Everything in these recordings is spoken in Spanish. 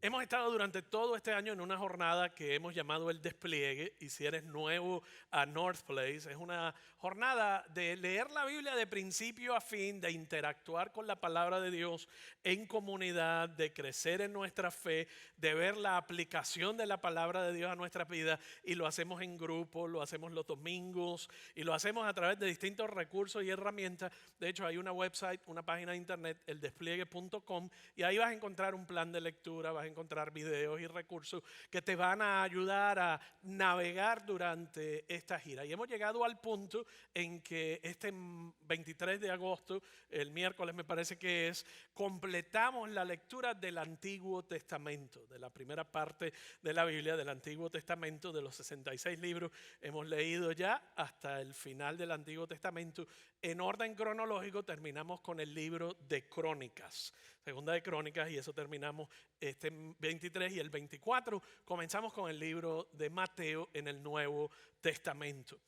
Hemos estado durante todo este año en una jornada que hemos llamado El Despliegue, y si eres nuevo a North Place, es una jornada de leer la Biblia de principio a fin, de interactuar con la palabra de Dios en comunidad, de crecer en nuestra fe, de ver la aplicación de la palabra de Dios a nuestra vida, y lo hacemos en grupo, lo hacemos los domingos y lo hacemos a través de distintos recursos y herramientas. De hecho, hay una website, una página de internet, eldespliegue.com, y ahí vas a encontrar un plan de lectura, vas a encontrar videos y recursos que te van a ayudar a navegar durante esta gira. Y hemos llegado al punto en que este 23 de agosto, el miércoles me parece que es, completamos la lectura del Antiguo Testamento, de la primera parte de la Biblia, del Antiguo Testamento, de los 66 libros. Hemos leído ya hasta el final del Antiguo Testamento. En orden cronológico terminamos con el libro de Crónicas, segunda de Crónicas, y eso terminamos este 23, y el 24 comenzamos con el libro de Mateo en el Nuevo Testamento.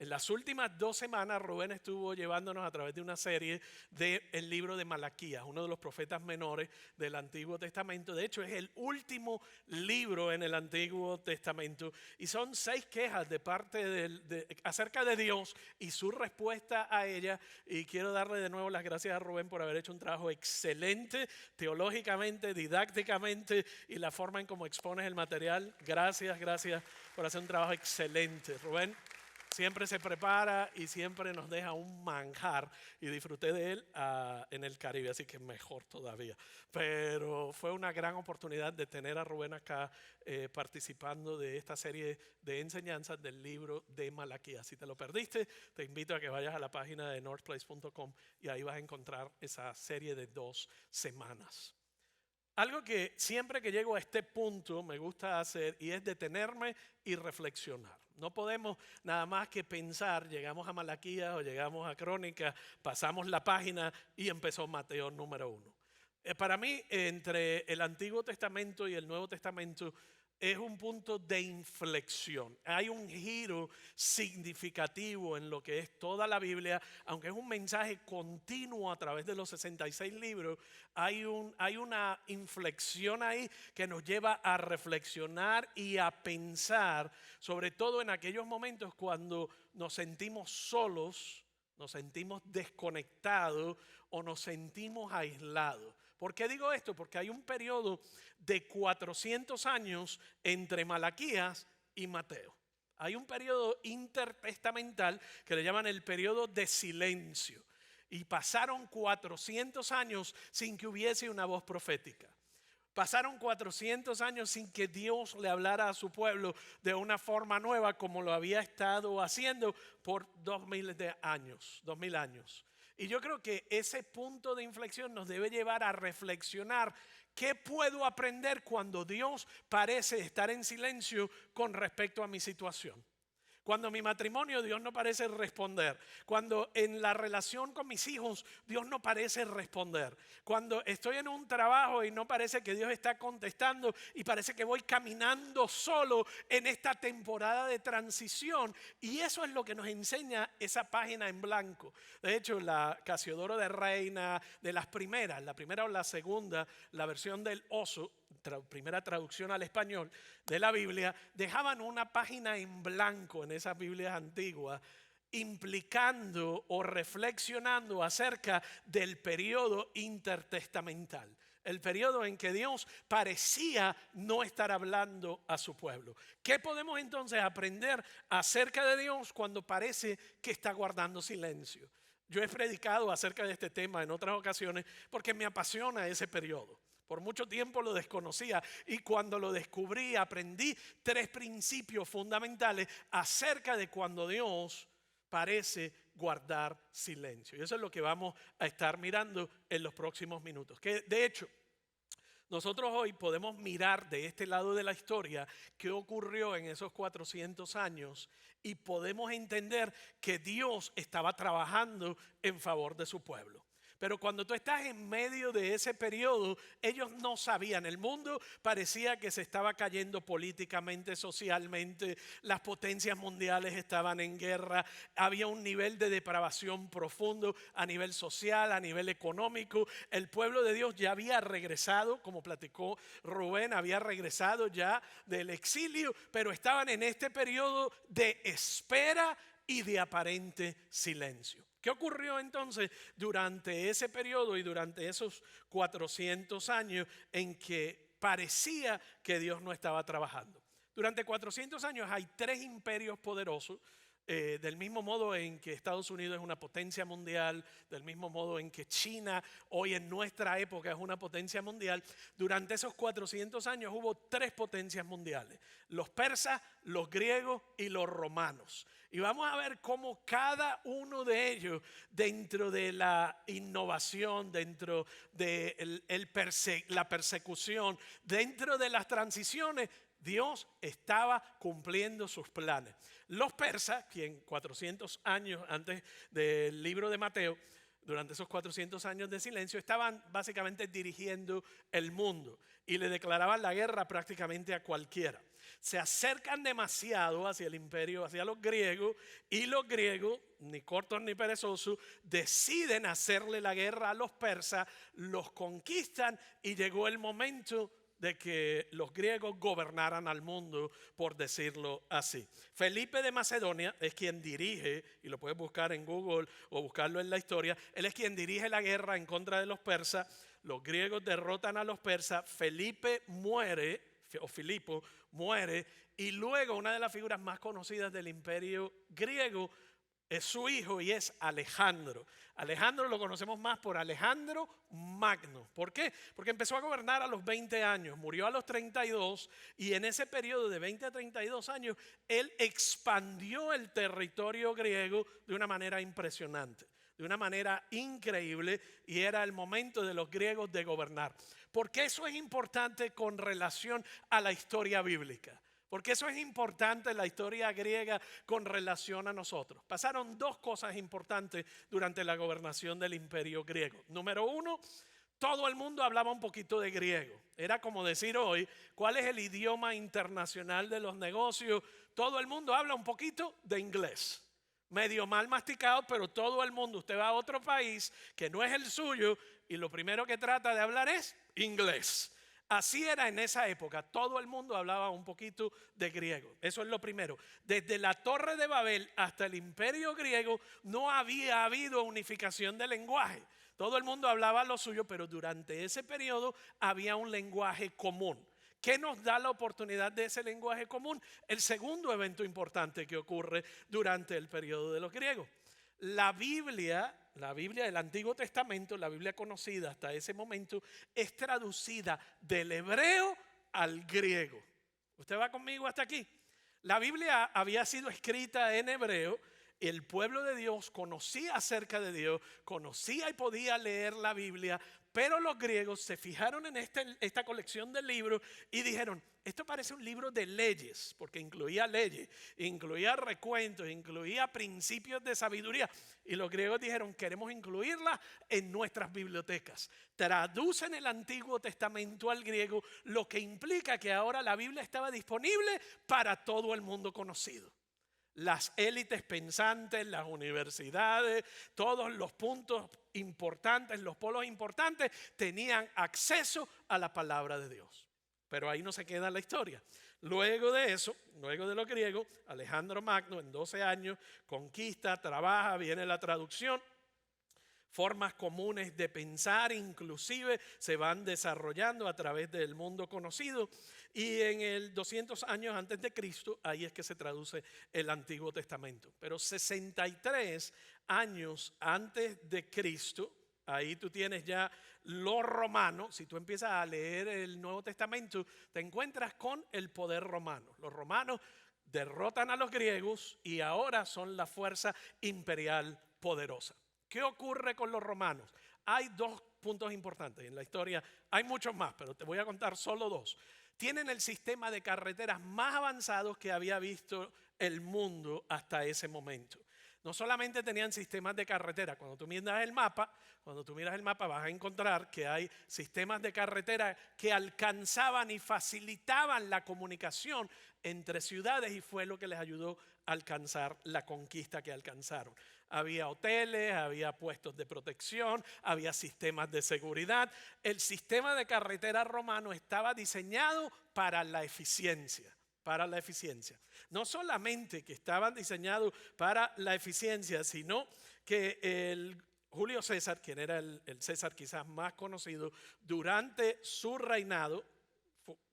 En las últimas 2 semanas Rubén estuvo llevándonos a través de una serie del libro de Malaquías, uno de los profetas menores del Antiguo Testamento. De hecho, es el último libro en el Antiguo Testamento, y son 6 quejas de parte acerca de Dios y su respuesta a ella. Y quiero darle de nuevo las gracias a Rubén por haber hecho un trabajo excelente teológicamente, didácticamente, y la forma en cómo expones el material. Gracias por hacer un trabajo excelente, Rubén. Siempre se prepara y siempre nos deja un manjar, y disfruté de él en el Caribe, así que mejor todavía. Pero fue una gran oportunidad de tener a Rubén acá participando de esta serie de enseñanzas del libro de Malaquías. Si te lo perdiste, te invito a que vayas a la página de northplace.com y ahí vas a encontrar esa serie de 2 semanas. Algo que siempre que llego a este punto me gusta hacer, y es detenerme y reflexionar. No podemos nada más que pensar, llegamos a Malaquías o llegamos a Crónicas, pasamos la página y empezó Mateo número 1. Para mí, entre el Antiguo Testamento y el Nuevo Testamento, es un punto de inflexión. Hay un giro significativo en lo que es toda la Biblia. Aunque es un mensaje continuo a través de los 66 libros, hay una inflexión ahí que nos lleva a reflexionar y a pensar, sobre todo en aquellos momentos cuando nos sentimos solos, nos sentimos desconectados o nos sentimos aislados. ¿Por qué digo esto? Porque hay un periodo de 400 años entre Malaquías y Mateo. Hay un periodo intertestamental que le llaman el periodo de silencio. Y pasaron 400 años sin que hubiese una voz profética. Pasaron 400 años sin que Dios le hablara a su pueblo de una forma nueva, como lo había estado haciendo por 2000 años. Y yo creo que ese punto de inflexión nos debe llevar a reflexionar: ¿qué puedo aprender cuando Dios parece estar en silencio con respecto a mi situación? Cuando en mi matrimonio Dios no parece responder. Cuando en la relación con mis hijos Dios no parece responder. Cuando estoy en un trabajo y no parece que Dios está contestando, y parece que voy caminando solo en esta temporada de transición. Y eso es lo que nos enseña esa página en blanco. De hecho, la Casiodoro de Reina, de las primeras, la primera o la segunda, la versión del Oso, primera traducción al español de la Biblia, dejaban una página en blanco en esas Biblias antiguas, implicando o reflexionando acerca del periodo intertestamental, el periodo en que Dios parecía no estar hablando a su pueblo. ¿Qué podemos entonces aprender acerca de Dios cuando parece que está guardando silencio? Yo he predicado acerca de este tema en otras ocasiones porque me apasiona ese periodo. Por mucho tiempo lo desconocía, y cuando lo descubrí aprendí 3 principios fundamentales acerca de cuando Dios parece guardar silencio. Y eso es lo que vamos a estar mirando en los próximos minutos. Que de hecho, nosotros hoy podemos mirar de este lado de la historia qué ocurrió en esos 400 años, y podemos entender que Dios estaba trabajando en favor de su pueblo. Pero cuando tú estás en medio de ese periodo, ellos no sabían. El mundo parecía que se estaba cayendo políticamente, socialmente. Las potencias mundiales estaban en guerra. Había un nivel de depravación profundo a nivel social, a nivel económico. El pueblo de Dios ya había regresado, como platicó Rubén, había regresado ya del exilio, pero estaban en este periodo de espera y de aparente silencio. ¿Qué ocurrió entonces durante ese periodo y durante esos 400 años en que parecía que Dios no estaba trabajando? Durante 400 años hay tres imperios poderosos, del mismo modo en que Estados Unidos es una potencia mundial, del mismo modo en que China hoy en nuestra época es una potencia mundial. Durante esos 400 años hubo tres potencias mundiales: los persas, los griegos y los romanos. Y vamos a ver cómo cada uno de ellos, dentro de la innovación, dentro de la persecución, dentro de las transiciones, Dios estaba cumpliendo sus planes. Los persas, quien 400 años antes del libro de Mateo, durante esos 400 años de silencio, estaban básicamente dirigiendo el mundo y le declaraban la guerra prácticamente a cualquiera. Se acercan demasiado hacia el imperio, hacia los griegos, y los griegos, ni cortos ni perezosos, deciden hacerle la guerra a los persas, los conquistan y llegó el momento de que los griegos gobernaran al mundo, por decirlo así. Felipe de Macedonia es quien dirige, y lo puedes buscar en Google o buscarlo en la historia, él es quien dirige la guerra en contra de los persas. Los griegos derrotan a los persas, Felipe muere, o Filipo muere, y luego una de las figuras más conocidas del imperio griego es su hijo y es Alejandro. Alejandro lo conocemos más por Alejandro Magno. ¿Por qué? Porque empezó a gobernar a los 20 años, murió a los 32 y en ese periodo de 20 a 32 años él expandió el territorio griego de una manera impresionante, de una manera increíble, y era el momento de los griegos de gobernar. Porque eso es importante con relación a la historia bíblica. Porque eso es importante en la historia griega con relación a nosotros. Pasaron dos cosas importantes durante la gobernación del imperio griego. Número uno, todo el mundo hablaba un poquito de griego. Era como decir hoy, ¿cuál es el idioma internacional de los negocios? Todo el mundo habla un poquito de inglés. Medio mal masticado, pero todo el mundo. Usted va a otro país que no es el suyo y lo primero que trata de hablar es inglés. Así era en esa época, todo el mundo hablaba un poquito de griego. Eso es lo primero. Desde la Torre de Babel hasta el imperio griego no había habido unificación de lenguaje. Todo el mundo hablaba lo suyo, pero durante ese periodo había un lenguaje común. ¿Qué nos da la oportunidad de ese lenguaje común? El segundo evento importante que ocurre durante el periodo de los griegos. La Biblia del Antiguo Testamento, la Biblia conocida hasta ese momento, es traducida del hebreo al griego. ¿Usted va conmigo hasta aquí? La Biblia había sido escrita en hebreo. El pueblo de Dios conocía acerca de Dios, conocía y podía leer la Biblia, pero los griegos se fijaron en esta colección de libros y dijeron, esto parece un libro de leyes, porque incluía leyes, incluía recuentos, incluía principios de sabiduría. Y los griegos dijeron, queremos incluirla en nuestras bibliotecas. Traducen el Antiguo Testamento al griego, lo que implica que ahora la Biblia estaba disponible para todo el mundo conocido. Las élites pensantes, las universidades, todos los puntos importantes, los polos importantes, tenían acceso a la palabra de Dios. Pero ahí no se queda la historia. Luego de eso, luego de los griegos, Alejandro Magno en 12 años conquista, trabaja, viene la traducción. Formas comunes de pensar inclusive se van desarrollando a través del mundo conocido, y en el 200 años antes de Cristo ahí es que se traduce el Antiguo Testamento. Pero 63 años antes de Cristo, ahí tú tienes ya los romanos. Si tú empiezas a leer el Nuevo Testamento, te encuentras con el poder romano. Los romanos derrotan a los griegos y ahora son la fuerza imperial poderosa. ¿Qué ocurre con los romanos? Hay dos puntos importantes en la historia. Hay muchos más, pero te voy a contar solo dos. Tienen el sistema de carreteras más avanzado que había visto el mundo hasta ese momento. No solamente tenían sistemas de carretera. Cuando tú miras el mapa, vas a encontrar que hay sistemas de carretera que alcanzaban y facilitaban la comunicación entre ciudades, y fue lo que les ayudó a alcanzar la conquista que alcanzaron. Había hoteles, había puestos de protección, había sistemas de seguridad. El sistema de carretera romano estaba diseñado para la eficiencia. No solamente que estaban diseñados para la eficiencia, sino que el Julio César, quien era el César quizás más conocido, durante su reinado,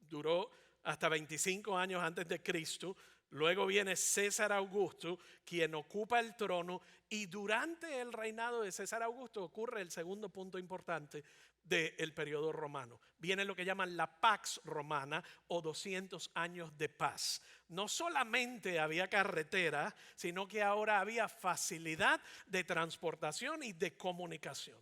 duró hasta 25 años antes de Cristo. Luego viene César Augusto, quien ocupa el trono, y durante el reinado de César Augusto ocurre el segundo punto importante del periodo romano. Viene lo que llaman la Pax Romana, o 200 años de paz. No solamente había carretera, sino que ahora había facilidad de transportación y de comunicación.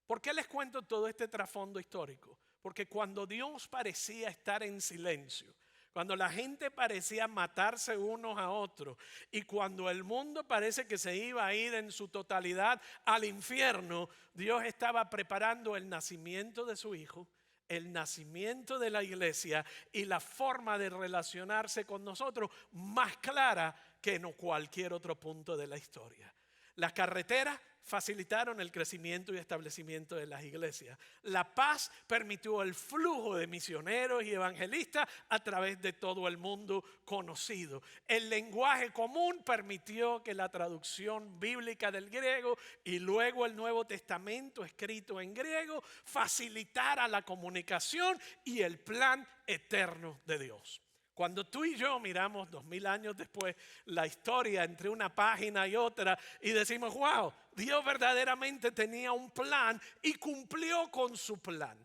¿Por qué les cuento todo este trasfondo histórico? Porque cuando Dios parecía estar en silencio, cuando la gente parecía matarse unos a otros, y cuando el mundo parece que se iba a ir en su totalidad al infierno, Dios estaba preparando el nacimiento de su Hijo, el nacimiento de la iglesia y la forma de relacionarse con nosotros más clara que en cualquier otro punto de la historia. Las carreteras facilitaron el crecimiento y establecimiento de las iglesias. La paz permitió el flujo de misioneros y evangelistas a través de todo el mundo conocido. El lenguaje común permitió que la traducción bíblica del griego y luego el Nuevo Testamento escrito en griego facilitara la comunicación y el plan eterno de Dios. Cuando tú y yo miramos 2000 años después la historia entre una página y otra y decimos, wow, Dios verdaderamente tenía un plan y cumplió con su plan.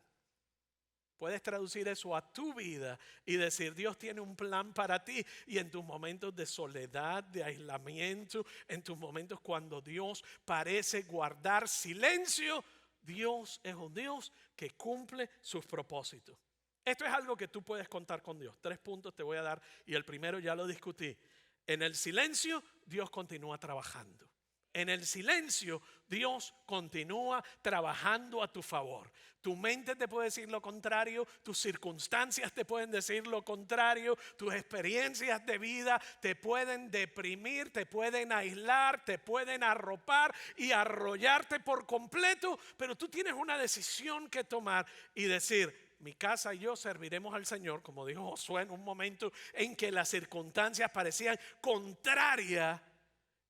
Puedes traducir eso a tu vida y decir, Dios tiene un plan para ti, y en tus momentos de soledad, de aislamiento, en tus momentos cuando Dios parece guardar silencio, Dios es un Dios que cumple sus propósitos. Esto es algo que tú puedes contar con Dios. 3 puntos te voy a dar, y el primero ya lo discutí. En el silencio, Dios continúa trabajando. En el silencio, Dios continúa trabajando a tu favor. Tu mente te puede decir lo contrario, tus circunstancias te pueden decir lo contrario, tus experiencias de vida te pueden deprimir, te pueden aislar, te pueden arropar y arrollarte por completo, pero tú tienes una decisión que tomar y decir, mi casa y yo serviremos al Señor, como dijo Josué en un momento en que las circunstancias parecían contrarias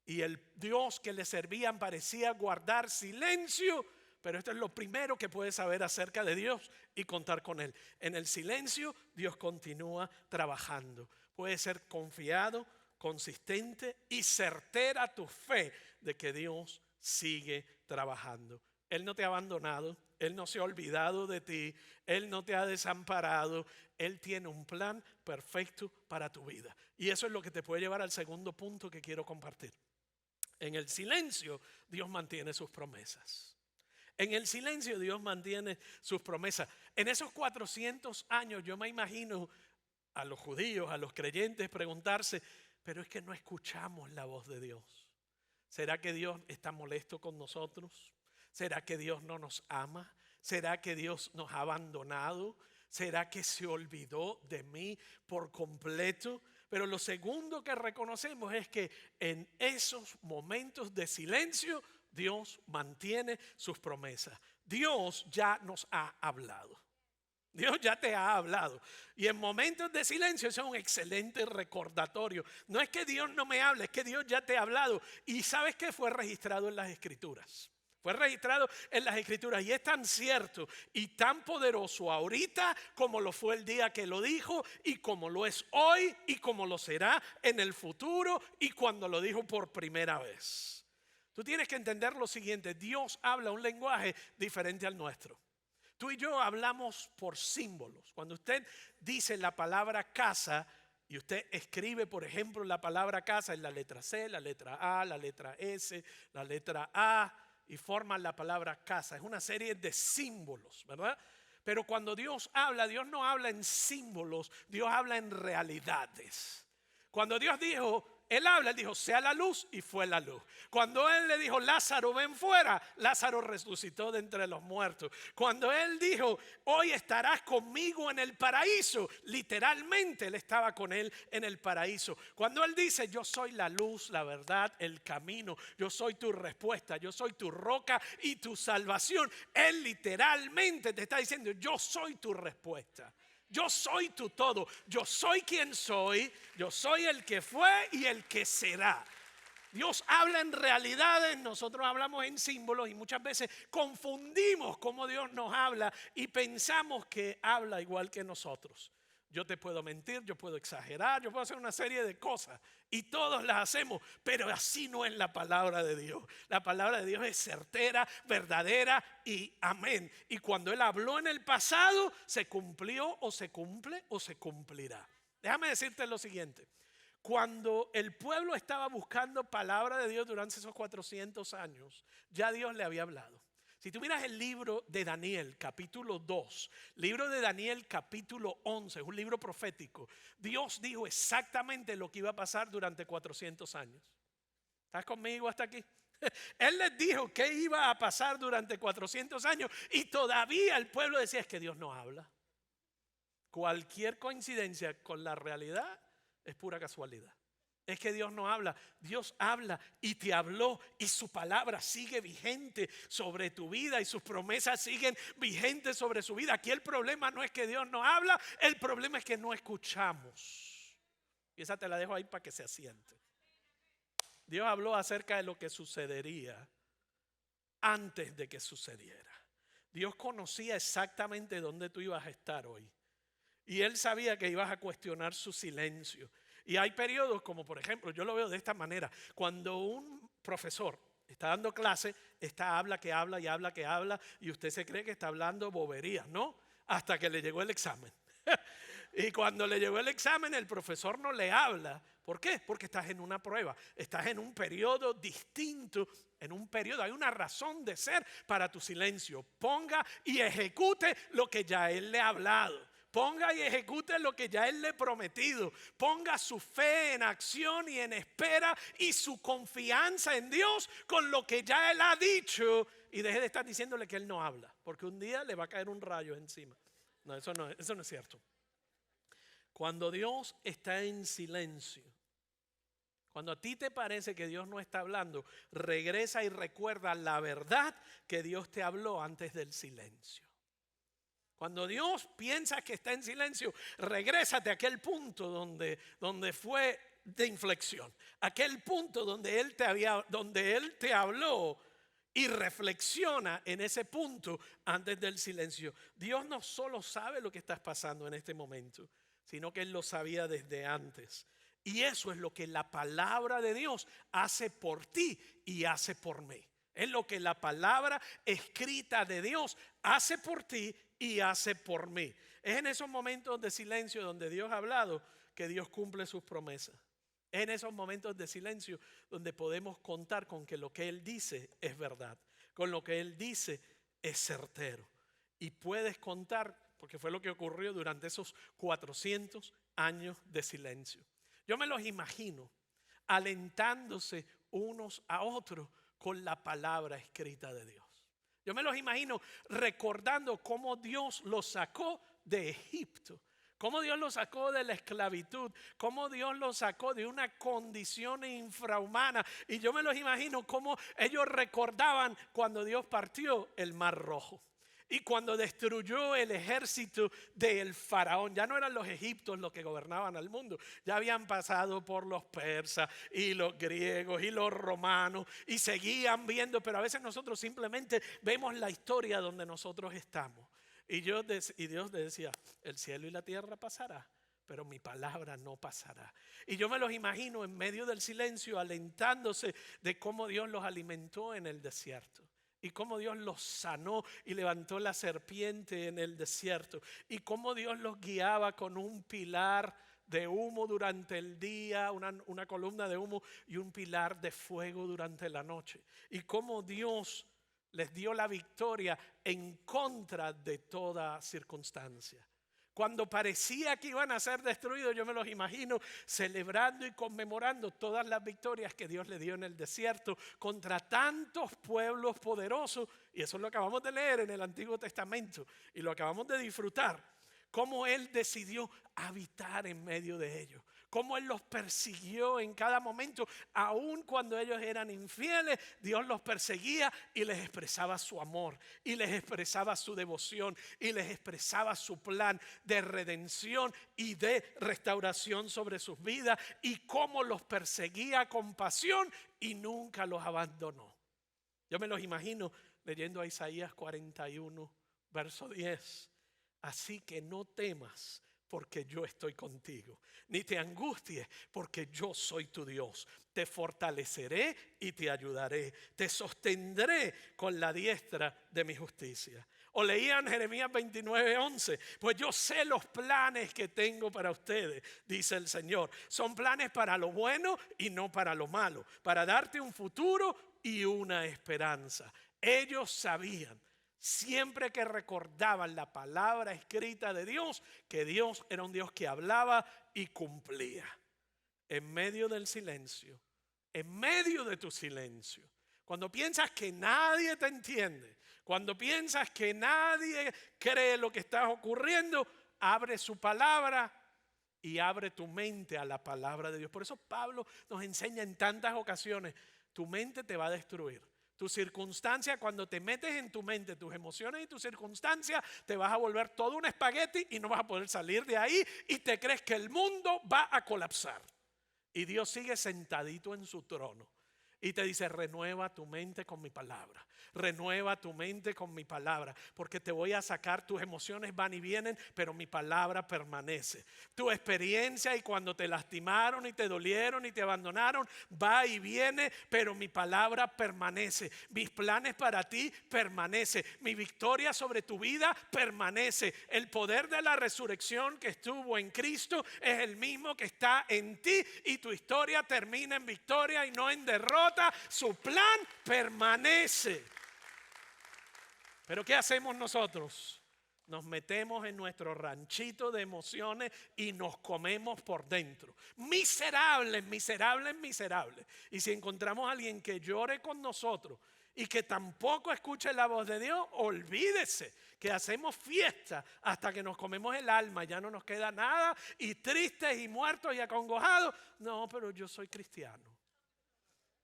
y el Dios que le servían parecía guardar silencio. Pero esto es lo primero que puedes saber acerca de Dios y contar con Él. En el silencio Dios continúa trabajando. Puedes ser confiado, consistente y certera tu fe de que Dios sigue trabajando. Él no te ha abandonado, Él no se ha olvidado de ti, Él no te ha desamparado. Él tiene un plan perfecto para tu vida. Y eso es lo que te puede llevar al segundo punto que quiero compartir. En el silencio Dios mantiene sus promesas. En el silencio Dios mantiene sus promesas. En esos 400 años yo me imagino a los judíos, a los creyentes preguntarse, pero es que no escuchamos la voz de Dios. ¿Será que Dios está molesto con nosotros? ¿Será que Dios no nos ama? ¿Será que Dios nos ha abandonado? ¿Será que se olvidó de mí por completo? Pero lo segundo que reconocemos es que en esos momentos de silencio Dios mantiene sus promesas. Dios ya nos ha hablado. Dios ya te ha hablado. Y en momentos de silencio eso es un excelente recordatorio. No es que Dios no me hable, es que Dios ya te ha hablado. Y ¿sabes qué? Fue registrado en las Escrituras. Fue registrado en las Escrituras, y es tan cierto y tan poderoso ahorita como lo fue el día que lo dijo, y como lo es hoy, y como lo será en el futuro, y cuando lo dijo por primera vez. Tú tienes que entender lo siguiente: Dios habla un lenguaje diferente al nuestro. Tú y yo hablamos por símbolos. Cuando usted dice la palabra casa y usted escribe, por ejemplo, la palabra casa en la letra C, la letra A, la letra S, la letra A, y forman la palabra casa. Es una serie de símbolos, ¿verdad? Pero cuando Dios habla, Dios no habla en símbolos, Dios habla en realidades. Cuando Dios dijo él habla, él dijo, sea la luz, y fue la luz. Cuando él le dijo, Lázaro, ven fuera, Lázaro resucitó de entre los muertos. Cuando él dijo, hoy estarás conmigo en el paraíso, literalmente él estaba con él en el paraíso. Cuando él dice, yo soy la luz, la verdad, el camino, yo soy tu respuesta, yo soy tu roca y tu salvación, él literalmente te está diciendo, yo soy tu respuesta. Yo soy tu todo, yo soy quien soy, yo soy el que fue y el que será. Dios habla en realidades, nosotros hablamos en símbolos y muchas veces confundimos cómo Dios nos habla y pensamos que habla igual que nosotros. Yo te puedo mentir, yo puedo exagerar, yo puedo hacer una serie de cosas y todos las hacemos, pero así no es la palabra de Dios. La palabra de Dios es certera, verdadera y amén. Y cuando Él habló en el pasado, se cumplió o se cumple o se cumplirá. Déjame decirte lo siguiente. Cuando el pueblo estaba buscando palabra de Dios durante esos 400 años, ya Dios le había hablado. Si tú miras el libro de Daniel, capítulo 2, libro de Daniel, capítulo 11, es un libro profético. Dios dijo exactamente lo que iba a pasar durante 400 años. ¿Estás conmigo hasta aquí? Él les dijo que iba a pasar durante 400 años y todavía el pueblo decía, es que Dios no habla. Cualquier coincidencia con la realidad es pura casualidad. Es que Dios no habla, Dios habla y te habló y su palabra sigue vigente sobre tu vida y sus promesas siguen vigentes sobre su vida. Aquí el problema no es que Dios no habla, el problema es que no escuchamos. Y esa te la dejo ahí para que se asiente. Dios habló acerca de lo que sucedería antes de que sucediera. Dios conocía exactamente dónde tú ibas a estar hoy. Y Él sabía que ibas a cuestionar su silencio. Y hay periodos como, por ejemplo, yo lo veo de esta manera. Cuando un profesor está dando clase, habla que habla y habla que habla y usted se cree que está hablando boberías, ¿no? Hasta que le llegó el examen. Y cuando le llegó el examen, el profesor no le habla. ¿Por qué? Porque estás en una prueba, estás en un periodo distinto, en un periodo, hay una razón de ser para tu silencio. Ponga y ejecute lo que ya Él le ha hablado. Ponga y ejecute lo que ya Él le ha prometido. Ponga su fe en acción y en espera y su confianza en Dios con lo que ya Él ha dicho. Y deje de estar diciéndole que Él no habla, porque un día le va a caer un rayo encima. No, eso no es cierto. Cuando Dios está en silencio, cuando a ti te parece que Dios no está hablando, regresa y recuerda la verdad que Dios te habló antes del silencio. Cuando Dios piensa que está en silencio, regrésate a aquel punto donde fue de inflexión, aquel punto donde Él te habló y reflexiona en ese punto antes del silencio. Dios no solo sabe lo que estás pasando en este momento, sino que Él lo sabía desde antes. Y eso es lo que la palabra de Dios hace por ti y hace por mí. Es lo que la palabra escrita de Dios hace por ti y hace por mí. Es en esos momentos de silencio donde Dios ha hablado que Dios cumple sus promesas. Es en esos momentos de silencio donde podemos contar con que lo que Él dice es verdad, con lo que Él dice es certero. Y puedes contar, porque fue lo que ocurrió durante esos 400 años de silencio. Yo me los imagino alentándose unos a otros con la palabra escrita de Dios. Yo me los imagino recordando cómo Dios los sacó de Egipto, cómo Dios los sacó de la esclavitud, cómo Dios los sacó de una condición infrahumana. Y yo me los imagino cómo ellos recordaban cuando Dios partió el Mar Rojo. Y cuando destruyó el ejército del faraón, ya no eran los egipcios los que gobernaban al mundo, ya habían pasado por los persas y los griegos y los romanos y seguían viendo, pero a veces nosotros simplemente vemos la historia donde nosotros estamos. Y Dios decía, el cielo y la tierra pasará, pero mi palabra no pasará. Y yo me los imagino en medio del silencio alentándose de cómo Dios los alimentó en el desierto. Y cómo Dios los sanó y levantó la serpiente en el desierto. Y cómo Dios los guiaba con un pilar de humo durante el día, una columna de humo y un pilar de fuego durante la noche. Y cómo Dios les dio la victoria en contra de toda circunstancia. Cuando parecía que iban a ser destruidos, yo me los imagino celebrando y conmemorando todas las victorias que Dios le dio en el desierto contra tantos pueblos poderosos. Y eso lo acabamos de leer en el Antiguo Testamento y lo acabamos de disfrutar. Cómo Él decidió habitar en medio de ellos. Cómo Él los persiguió en cada momento. Aun cuando ellos eran infieles, Dios los perseguía y les expresaba su amor. Y les expresaba su devoción. Y les expresaba su plan de redención y de restauración sobre sus vidas. Y cómo los perseguía con pasión y nunca los abandonó. Yo me los imagino leyendo a Isaías 41, verso 10. Así que no temas, porque yo estoy contigo. Ni te angusties, porque yo soy tu Dios. Te fortaleceré y te ayudaré. Te sostendré con la diestra de mi justicia. O leían Jeremías 29:11. Pues yo sé los planes que tengo para ustedes, dice el Señor. Son planes para lo bueno y no para lo malo. Para darte un futuro y una esperanza. Ellos sabían, siempre que recordaban la palabra escrita de Dios, que Dios era un Dios que hablaba y cumplía. En medio del silencio, en medio de tu silencio, cuando piensas que nadie te entiende, cuando piensas que nadie cree lo que está ocurriendo, abre su palabra y abre tu mente a la palabra de Dios. Por eso Pablo nos enseña en tantas ocasiones, tu mente te va a destruir. Tu circunstancia, cuando te metes en tu mente, tus emociones y tus circunstancias, te vas a volver todo un espagueti y no vas a poder salir de ahí y te crees que el mundo va a colapsar. Y Dios sigue sentadito en su trono y te dice, renueva tu mente con mi palabra. Renueva tu mente con mi palabra, porque te voy a sacar. Tus emociones van y vienen, pero mi palabra permanece. Tu experiencia y cuando te lastimaron y te dolieron y te abandonaron, va y viene, pero mi palabra permanece. Mis planes para ti permanece. Mi victoria sobre tu vida permanece. El poder de la resurrección que estuvo en Cristo es el mismo que está en ti, y tu historia termina en victoria y no en derrota. Su plan permanece. Pero ¿qué hacemos nosotros? Nos metemos en nuestro ranchito de emociones y nos comemos por dentro. Miserables, miserables, miserables. Y si encontramos a alguien que llore con nosotros y que tampoco escuche la voz de Dios, olvídese que hacemos fiesta hasta que nos comemos el alma. Ya no nos queda nada y tristes y muertos y acongojados. No, pero yo soy cristiano.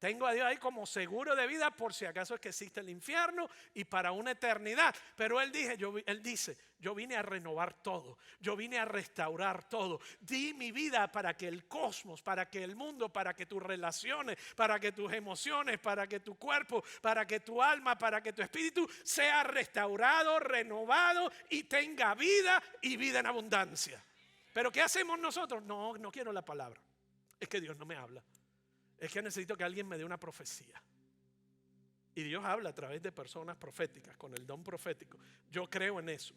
Tengo a Dios ahí como seguro de vida por si acaso es que existe el infierno y para una eternidad. Pero Él dice, yo vine a renovar todo. Yo vine a restaurar todo. Di mi vida para que el cosmos, para que el mundo, para que tus relaciones, para que tus emociones, para que tu cuerpo, para que tu alma, para que tu espíritu sea restaurado, renovado y tenga vida y vida en abundancia. Pero ¿qué hacemos nosotros? No quiero la palabra. Es que Dios no me habla. Es que necesito que alguien me dé una profecía. Y Dios habla a través de personas proféticas, con el don profético. Yo creo en eso.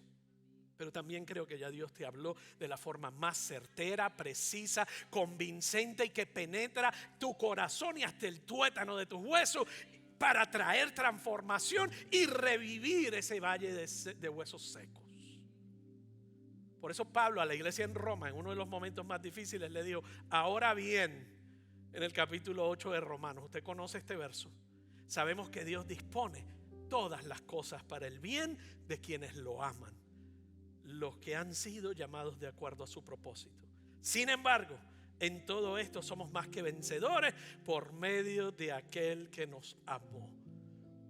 Pero también creo que ya Dios te habló de la forma más certera, precisa, convincente y que penetra tu corazón y hasta el tuétano de tus huesos para traer transformación y revivir ese valle de huesos secos. Por eso Pablo a la iglesia en Roma, en uno de los momentos más difíciles, le dijo, ahora bien, en el capítulo 8 de Romanos, usted conoce este verso. Sabemos que Dios dispone todas las cosas para el bien de quienes lo aman, los que han sido llamados de acuerdo a su propósito. Sin embargo, en todo esto somos más que vencedores por medio de aquel que nos amó.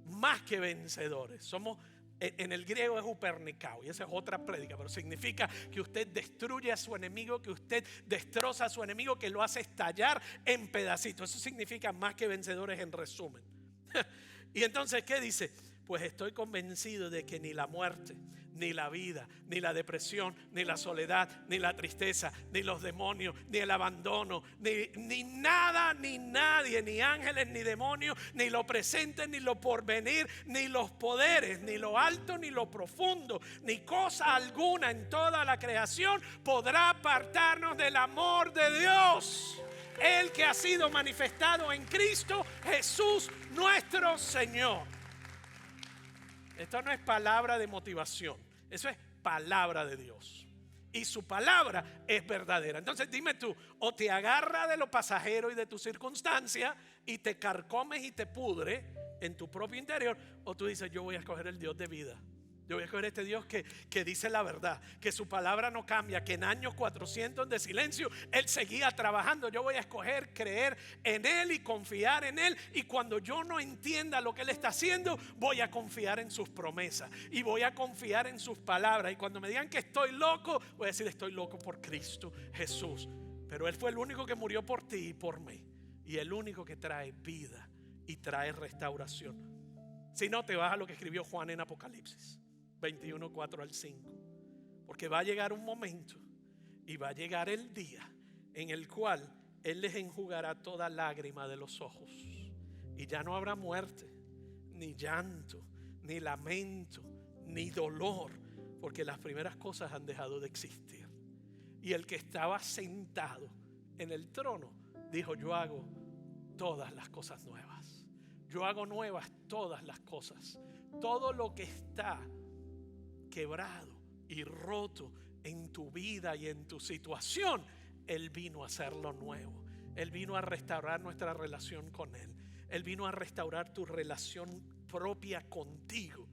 Más que vencedores. Somos, en el griego es upernicao, y esa es otra prédica, pero significa que usted destruye a su enemigo, que usted destroza a su enemigo, que lo hace estallar en pedacitos. Eso significa más que vencedores en resumen. Y entonces, ¿qué dice? Pues estoy convencido de que ni la muerte, ni la vida, ni la depresión, ni la soledad, ni la tristeza, ni los demonios, ni el abandono, ni nada, ni nadie, ni ángeles, ni demonios, ni lo presente, ni lo porvenir, ni los poderes, ni lo alto, ni lo profundo, ni cosa alguna en toda la creación podrá apartarnos del amor de Dios. El que ha sido manifestado en Cristo Jesús nuestro Señor. Esto no es palabra de motivación, eso es palabra de Dios. y su palabra es verdadera. Entonces dime tú, o te agarra de lo pasajero y de tu circunstancia y te carcomes y te pudre en tu propio interior, o tú dices, yo voy a escoger el Dios de vida. Yo voy a escoger este Dios que dice la verdad, que su palabra no cambia, que en años 400 de silencio Él seguía trabajando. Yo voy a escoger creer en Él y confiar en Él. Y cuando yo no entienda lo que Él está haciendo, voy a confiar en sus promesas y voy a confiar en sus palabras. Y cuando me digan que estoy loco, voy a decir, estoy loco por Cristo Jesús. Pero Él fue el único que murió por ti y por mí, y el único que trae vida y trae restauración. Si no, te vas a lo que escribió Juan en Apocalipsis 21, 4 al 5. Porque va a llegar un momento y va a llegar el día en el cual Él les enjugará toda lágrima de los ojos. Y ya no habrá muerte, ni llanto, ni lamento, ni dolor, porque las primeras cosas han dejado de existir. Y el que estaba sentado en el trono dijo, yo hago todas las cosas nuevas. Yo hago nuevas todas las cosas. Todo lo que está quebrado y roto en tu vida y en tu situación, Él vino a hacerlo nuevo. Él vino a restaurar nuestra relación con Él. Él vino a restaurar tu relación propia contigo.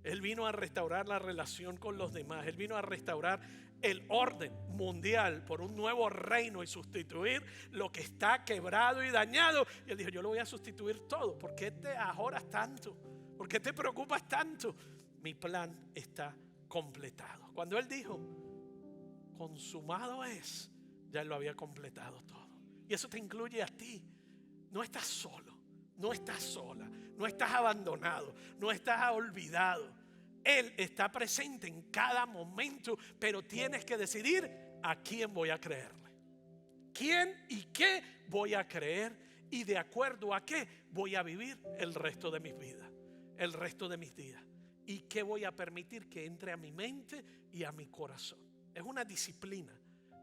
Él vino a restaurar la relación con los demás. Él vino a restaurar el orden mundial por un nuevo reino y sustituir lo que está quebrado y dañado. Y Él dijo, yo lo voy a sustituir todo. ¿Por qué te ajoras tanto? ¿Por qué te preocupas tanto? Mi plan está completado. Cuando Él dijo, consumado es, ya Él lo había completado todo. Y eso te incluye a ti. No estás solo, no estás sola, no estás abandonado, no estás olvidado. Él está presente en cada momento, pero tienes que decidir a quién voy a creerle. ¿Quién y qué voy a creer? Y de acuerdo a qué voy a vivir el resto de mis vidas, el resto de mis días. ¿Y qué voy a permitir que entre a mi mente y a mi corazón? Es una disciplina,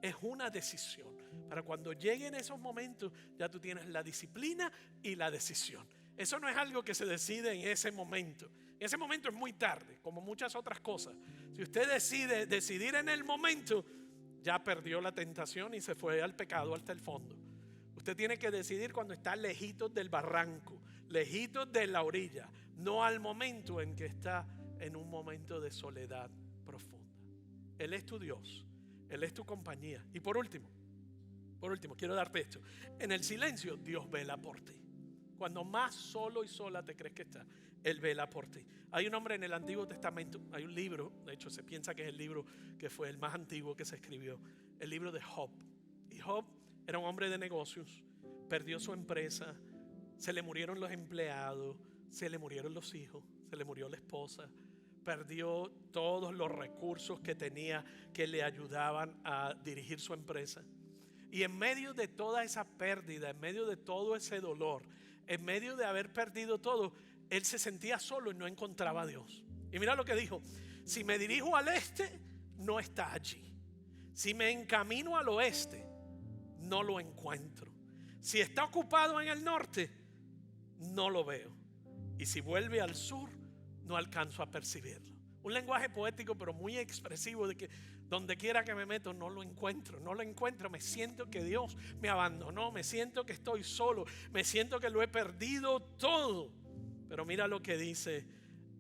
es una decisión. Para cuando lleguen esos momentos, ya tú tienes la disciplina y la decisión. Eso no es algo que se decide en ese momento. En ese momento es muy tarde, como muchas otras cosas. Si usted decide decidir en el momento, ya perdió la tentación y se fue al pecado hasta el fondo. Usted tiene que decidir cuando está lejitos del barranco, lejitos de la orilla, no al momento en que está en un momento de soledad profunda. Él es tu Dios, Él es tu compañía. Y por último, quiero darte esto. En el silencio, Dios vela por ti. Cuando más solo y sola te crees que estás, Él vela por ti. Hay un hombre en el Antiguo Testamento, hay un libro, de hecho se piensa que es el libro que fue el más antiguo que se escribió, el libro de Job. Y Job era un hombre de negocios, perdió su empresa, se le murieron los empleados, se le murieron los hijos, se le murió la esposa, perdió todos los recursos que tenía que le ayudaban a dirigir su empresa. Y en medio de toda esa pérdida, en medio de todo ese dolor, en medio de haber perdido todo, él se sentía solo y no encontraba a Dios. Y mira lo que dijo: si me dirijo al este, no está allí. Si me encamino al oeste, no lo encuentro. Si está ocupado en el norte, no lo veo. Y si vuelve al sur, no alcanzo a percibirlo. Un lenguaje poético pero muy expresivo de que donde quiera que me meto no lo encuentro, me siento que Dios me abandonó, me siento que estoy solo, me siento que lo he perdido todo. Pero mira lo que dice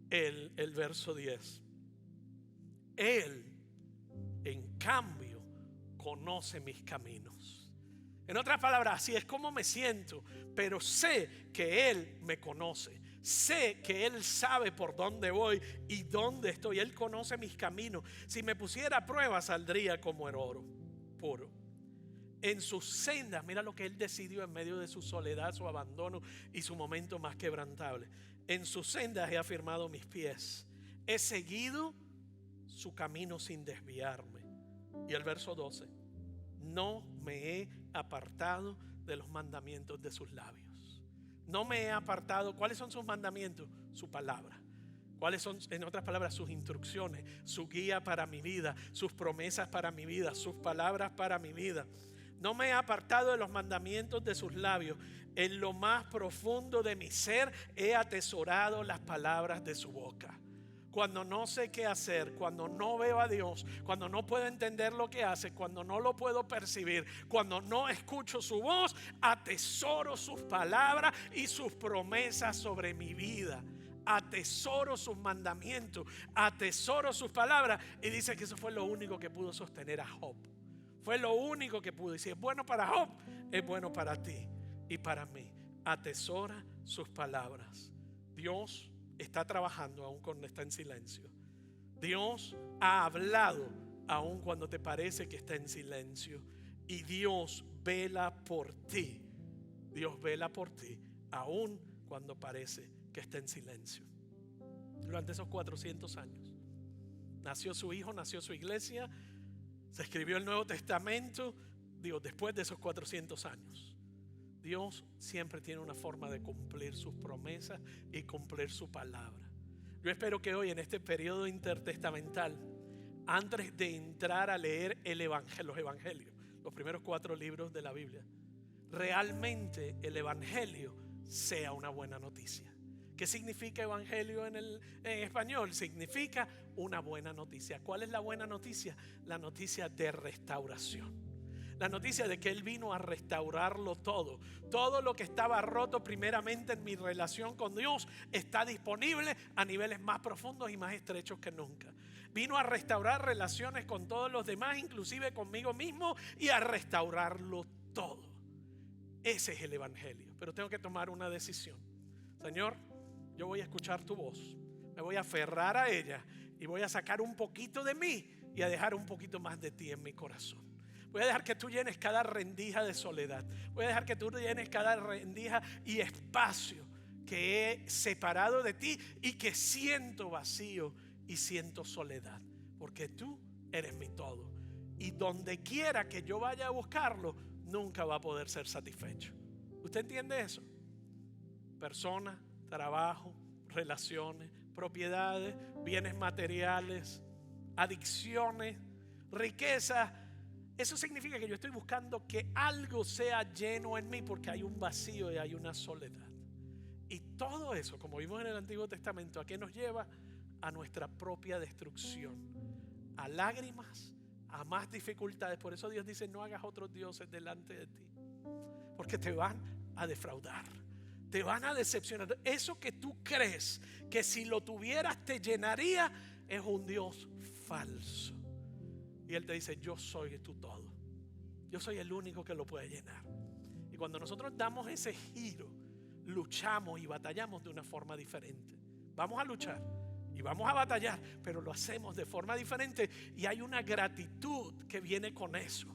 el verso 10. Él, en cambio, conoce mis caminos. En otras palabras, así es como me siento, pero sé que Él me conoce. Sé que Él sabe por dónde voy y dónde estoy. Él conoce mis caminos. Si me pusiera a prueba, saldría como el oro puro. En sus sendas, mira lo que Él decidió en medio de su soledad, su abandono y su momento más quebrantable. En sus sendas he afirmado mis pies. He seguido su camino sin desviarme. Y el verso 12. No me he apartado de los mandamientos de sus labios. No me he apartado. ¿Cuáles son sus mandamientos? Su palabra. ¿Cuáles son, en otras palabras, sus instrucciones, su guía para mi vida, sus promesas para mi vida, sus palabras para mi vida? No me he apartado de los mandamientos de sus labios. En lo más profundo de mi ser he atesorado las palabras de su boca. cuando no sé qué hacer, cuando no veo a Dios, cuando no puedo entender lo que hace, cuando no lo puedo percibir, cuando no escucho su voz, atesoro sus palabras y sus promesas sobre mi vida. Atesoro sus mandamientos, atesoro sus palabras. Y dice que eso fue lo único que pudo sostener a Job. Fue lo único que pudo. Y si es bueno para Job, es bueno para ti y para mí. Atesora sus palabras. Dios está trabajando aun cuando está en silencio. Dios ha hablado aun cuando te parece que está en silencio. Y Dios vela por ti. Dios vela por ti aun cuando parece que está en silencio. Durante esos 400 años nació su hijo, nació su iglesia, se escribió el Nuevo Testamento. Después de esos 400 años, Dios siempre tiene una forma de cumplir sus promesas y cumplir su palabra. Yo espero que hoy, en este periodo intertestamental, antes de entrar a leer los evangelios, los primeros 4 libros de la Biblia, realmente el evangelio sea una buena noticia. ¿Qué significa evangelio en español? Significa una buena noticia. ¿Cuál es la buena noticia? La noticia de restauración. La noticia de que Él vino a restaurarlo todo. Todo lo que estaba roto primeramente en mi relación con Dios está disponible a niveles más profundos y más estrechos que nunca. Vino a restaurar relaciones con todos los demás, inclusive conmigo mismo, y a restaurarlo todo. Ese es el evangelio. Pero tengo que tomar una decisión. Señor, yo voy a escuchar tu voz, me voy a aferrar a ella y voy a sacar un poquito de mí y a dejar un poquito más de ti en mi corazón. Voy a dejar que tú llenes cada rendija de soledad. Voy a dejar que tú llenes cada rendija y espacio que he separado de ti y que siento vacío y siento soledad. Porque tú eres mi todo. Y donde quiera que yo vaya a buscarlo, nunca va a poder ser satisfecho. ¿Usted entiende eso? Personas, trabajo, relaciones, propiedades, bienes materiales, adicciones, riqueza. Eso significa que yo estoy buscando que algo sea lleno en mí porque hay un vacío y hay una soledad. Y todo eso, como vimos en el Antiguo Testamento, ¿a qué nos lleva? A nuestra propia destrucción, a lágrimas, a más dificultades. Por eso Dios dice: no hagas otros dioses delante de ti, porque te van a defraudar, te van a decepcionar. Eso que tú crees que si lo tuvieras te llenaría es un Dios falso. Y Él te dice: yo soy tu todo, yo soy el único que lo puede llenar. Y cuando nosotros damos ese giro, luchamos y batallamos de una forma diferente. Vamos a luchar y vamos a batallar, pero lo hacemos de forma diferente. Y hay una gratitud que viene con eso,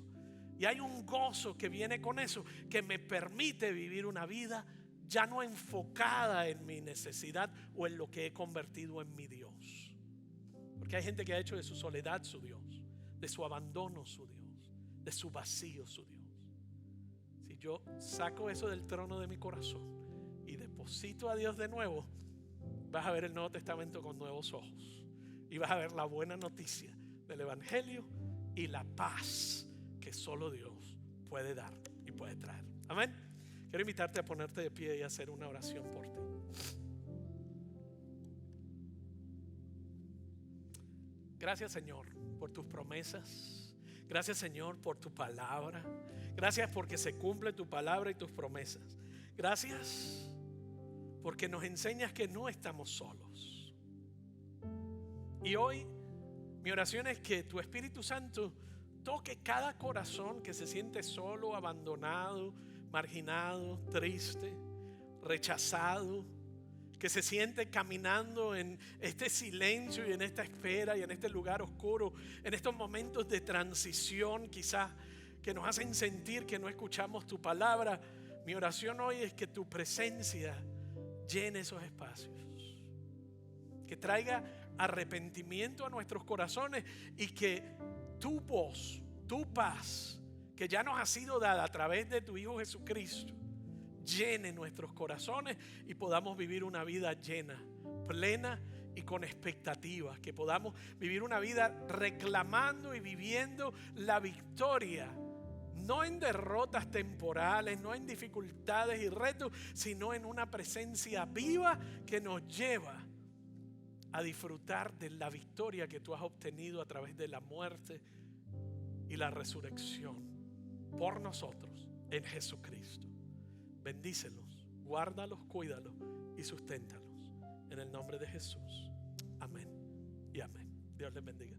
y hay un gozo que viene con eso, que me permite vivir una vida ya no enfocada en mi necesidad o en lo que he convertido en mi Dios. Porque hay gente que ha hecho de su soledad su Dios, de su abandono su Dios, de su vacío su Dios. Si yo saco eso del trono de mi corazón y deposito a Dios de nuevo, vas a ver el Nuevo Testamento con nuevos ojos y vas a ver la buena noticia del evangelio y la paz que solo Dios puede dar y puede traer. Amén. Quiero invitarte a ponerte de pie y hacer una oración por ti. Gracias, Señor, por tus promesas. Gracias, Señor, por tu palabra. Gracias porque se cumple tu palabra y tus promesas. Gracias porque nos enseñas que no estamos solos. Y hoy mi oración es que tu Espíritu Santo toque cada corazón que se siente solo, abandonado, marginado, triste, rechazado, que se siente caminando en este silencio y en esta espera y en este lugar oscuro, en estos momentos de transición quizás que nos hacen sentir que no escuchamos tu palabra. Mi oración hoy es que tu presencia llene esos espacios, que traiga arrepentimiento a nuestros corazones y que tu voz, tu paz, que ya nos ha sido dada a través de tu Hijo Jesucristo, llene nuestros corazones y podamos vivir una vida llena, plena y con expectativas. Que podamos vivir una vida reclamando y viviendo la victoria, no en derrotas temporales, no en dificultades y retos, sino en una presencia viva que nos lleva a disfrutar de la victoria que tú has obtenido a través de la muerte y la resurrección por nosotros en Jesucristo. Bendícelos, guárdalos, cuídalos y susténtalos en el nombre de Jesús. Amén y amén. Dios les bendiga.